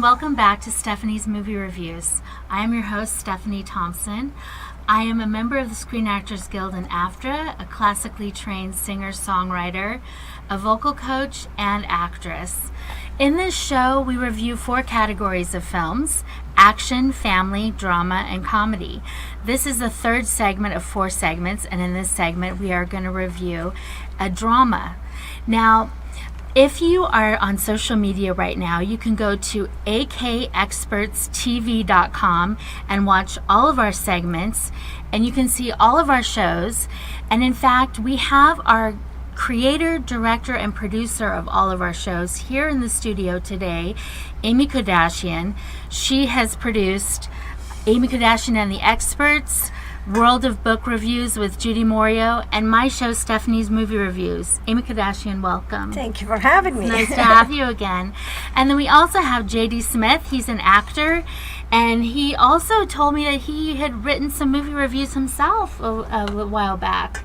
and welcome back to Stephanie's Movie Reviews. I am your host, Stephanie Thompson. I am a member of the Screen Actors Guild and AFTRA, a classically trained singer-songwriter, a vocal coach, and actress. In this show, we review 4 categories of films: action, family, drama, and comedy. This is the 3rd segment of 4 segments, and in this segment, we are going to review a drama. Now, if you are on social media right now, you can go to akexpertstv.com and watch all of our segments, and you can see all of our shows. And in fact, we have our creator, director, and producer of all of our shows here in the studio today, Amy Kodashian. She has produced Amy Kodashian and the Experts, World of Book Reviews with Judy Morio, and my show, Stephanie's Movie Reviews. Amy Kodashian, welcome. Thank you for having me. Nice to have you again. And then we also have J.D. Smith. He's an actor, and he also told me that he had written some movie reviews himself a while back.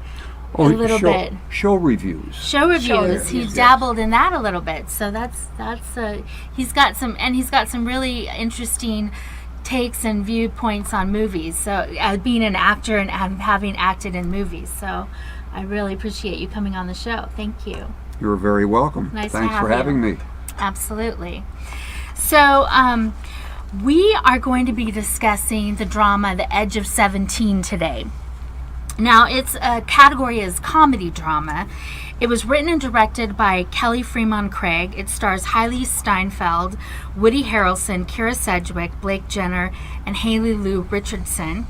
Oh, a little bit. Show reviews. Show reviews. He dabbled in that a little bit. So he's got some really interesting takes and viewpoints on movies. So being an actor and having acted in movies. So I really appreciate you coming on the show. Thank you. You're very welcome. Nice Thanks to have for having you. me. Absolutely. So we are going to be discussing the drama The Edge of 17 today. Now, its category is comedy drama. It was written and directed by Kelly Fremon Craig. It stars Hailey Steinfeld, Woody Harrelson, Kira Sedgwick, Blake Jenner, and Haley Lou Richardson.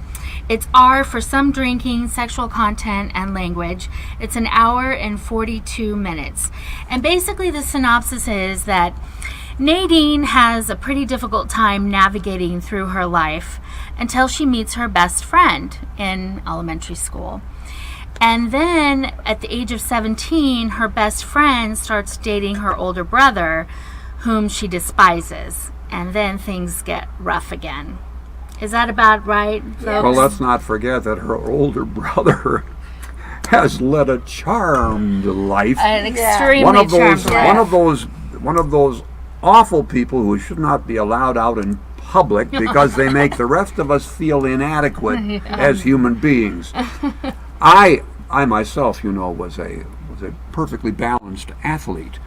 It's R for some drinking, sexual content, and language. It's an hour and 42 minutes. And basically the synopsis is that Nadine has a pretty difficult time navigating through her life until she meets her best friend in elementary school. And then at the age of 17, her best friend starts dating her older brother, whom she despises. And then things get rough again. Is that about right, folks? Well, let's not forget that her older brother has led a charmed life. An extremely one of those, charmed life. one of those awful people who should not be allowed out in public because they make the rest of us feel inadequate as human beings. I myself, was a perfectly balanced athlete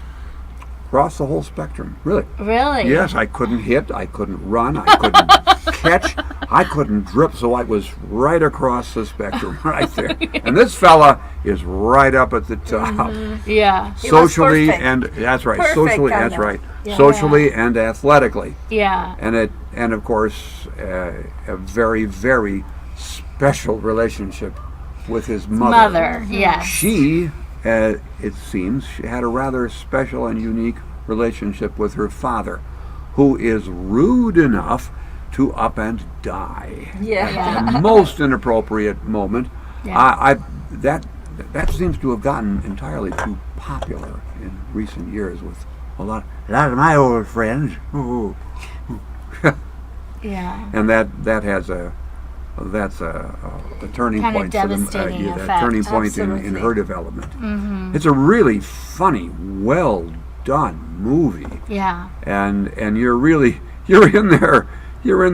across the whole spectrum. Really. Really? Yes, I couldn't hit, I couldn't run, I couldn't catch, I couldn't dribble, so I was right across the spectrum right there. And this fella is right up at the top. Mm-hmm. Yeah. Socially and that's right. Perfect, Socially, I that's know. right. Yeah. Socially and athletically. Yeah. And of course a very, very special relationship with his mother. Yes. She, it seems, she had a rather special and unique relationship with her father, who is rude enough to up and die at the most inappropriate moment. Yeah. That seems to have gotten entirely too popular in recent years with a lot of my old friends. Yeah. And that's a turning Kind of point for them. devastating That effect. turning point in Absolutely. her development. Mm-hmm. It's a really funny, well done movie, Yeah. and you're in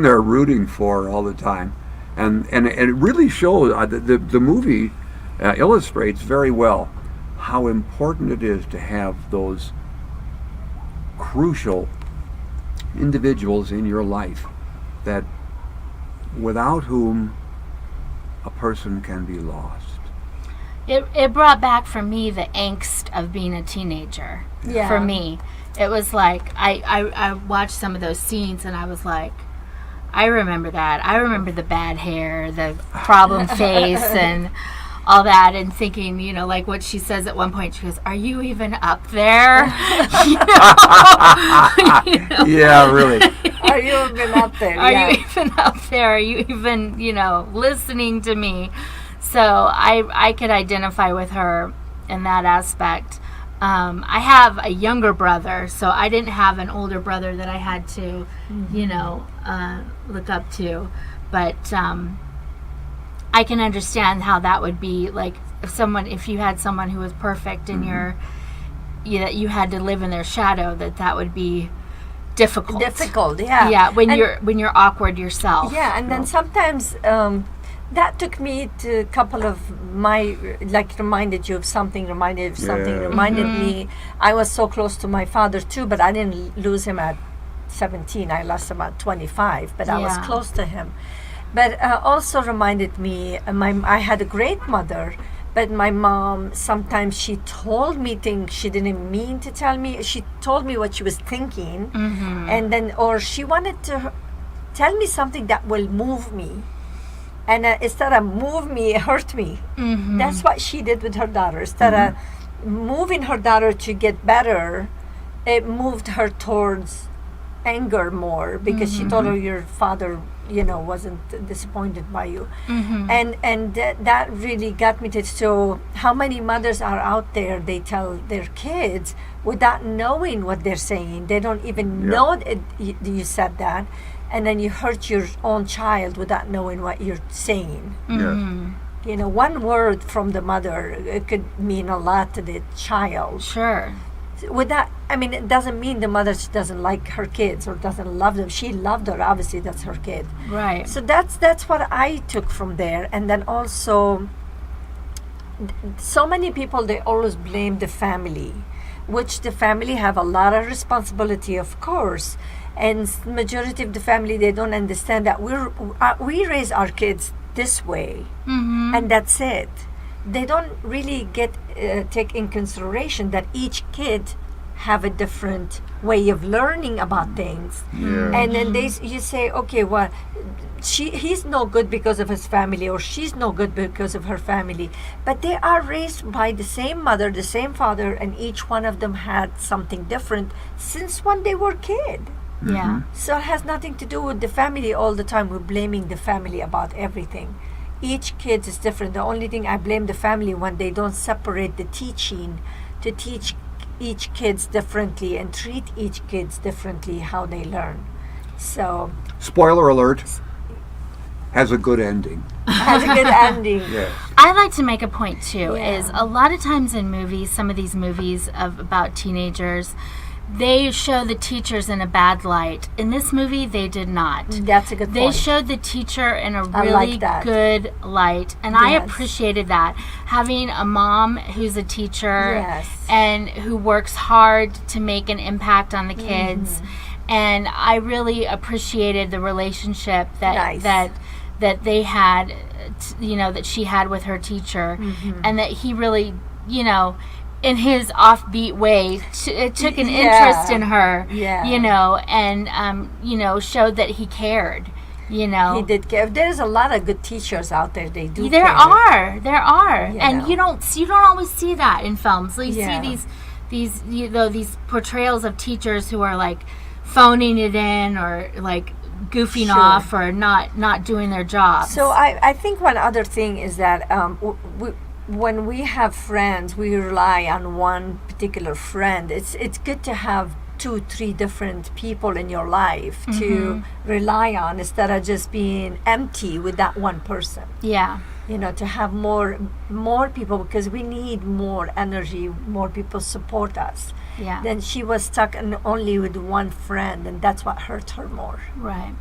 there rooting for her all the time, and it really shows the movie illustrates very well how important it is to have those crucial individuals in your life that without whom a person can be lost. It brought back for me the angst of being a teenager. Yeah. For me, it was like I watched some of those scenes and I was like, I remember that. I remember the bad hair, the problem face, and all that, and thinking, like what she says at one point. She goes, "Are you even up there?" Yeah, really. Are you even up there? Are you even up there? Are you even, listening to me? So I could identify with her in that aspect. I have a younger brother, so I didn't have an older brother that I had to, look up to. But I can understand how that would be like if you had someone who was perfect in you had to live in their shadow, that would be difficult. difficult. Yeah. Yeah, when And- you're awkward yourself. Yeah, and then sometimes that took me to a couple of my, like, reminded you of something, reminded of something, Yeah. reminded me. I was so close to my father too, but I didn't lose him at 17. I lost him at 25, but I was Yeah. close to him. But also reminded me, I had a great mother, but my mom, sometimes she told me things she didn't mean to tell me. She told me what she was thinking, and then, or she wanted to tell me something that will move me. And instead of move me, it hurt me. That's what she did with her daughter. Instead of moving her daughter to get better, it moved her towards anger more, because she told her, your father, wasn't disappointed by you. And that really got me to, so how many mothers are out there, they tell their kids without knowing what they're saying. They don't even know that you said that, and then you hurt your own child without knowing what you're saying. Yes. One word from the mother, it could mean a lot to the child. Sure. With that, it doesn't mean the mother doesn't like her kids or doesn't love them. She loved her. Obviously, that's her kid. Right. So that's what I took from there. And then also, so many people, they always blame the family, which the family have a lot of responsibility, of course. And majority of the family, they don't understand that we raise our kids this way, and that's it. They don't really take in consideration that each kid have a different way of learning about things. Yeah. And then you say, okay, well, he's no good because of his family, or she's no good because of her family. But they are raised by the same mother, the same father, and each one of them had something different since when they were kid. Yeah. So it has nothing to do with the family all the time. We're blaming the family about everything. Each kid is different. The only thing I blame the family when they don't separate the teaching to teach each kids differently and treat each kids differently how they learn. So Spoiler alert, has a good ending. it has a good ending. Yes. I like to make a point too, Yeah. is a lot of times in movies, some of these movies about teenagers, they show the teachers in a bad light. In this movie, they did not. That's a good They point. showed the teacher in a I really like that. good light, and I Yes. appreciated that. Having a mom who's a teacher Yes. and who works hard to make an impact on the kids, and I really appreciated the relationship Nice. that they had, that she had with her teacher, and that he really, in his offbeat way, took an interest in her, Yeah. and showed that he cared. He did care. There's a lot of good teachers out there. They do. There care. are, You and know. you don't always see that in films. You Yeah. see these portrayals of teachers who are like phoning it in, or like goofing Sure. off, or not doing their job. So I think one other thing is that when we have friends, we rely on one particular friend. It's good to have 2-3 different people in your life to rely on, instead of just being empty with that one person. Yeah. To have more people, because we need more energy, more people support us. Yeah. Then she was stuck only with one friend, and that's what hurt her more. Right.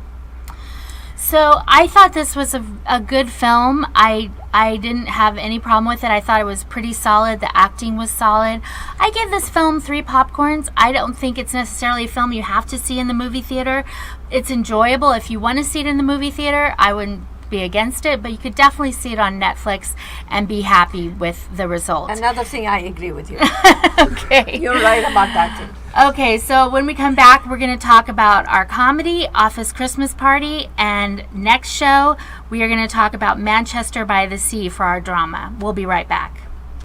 So I thought this was a good film. I didn't have any problem with it. I thought it was pretty solid. The acting was solid. I give this film 3 popcorns. I don't think it's necessarily a film you have to see in the movie theater. It's enjoyable. If you want to see it in the movie theater, I wouldn't be against it, but you could definitely see it on Netflix and be happy with the result. Another thing, I agree with you. Okay. You're right about that too. Okay, so when we come back, we're going to talk about our comedy, Office Christmas Party, and next show, we are going to talk about Manchester by the Sea for our drama. We'll be right back.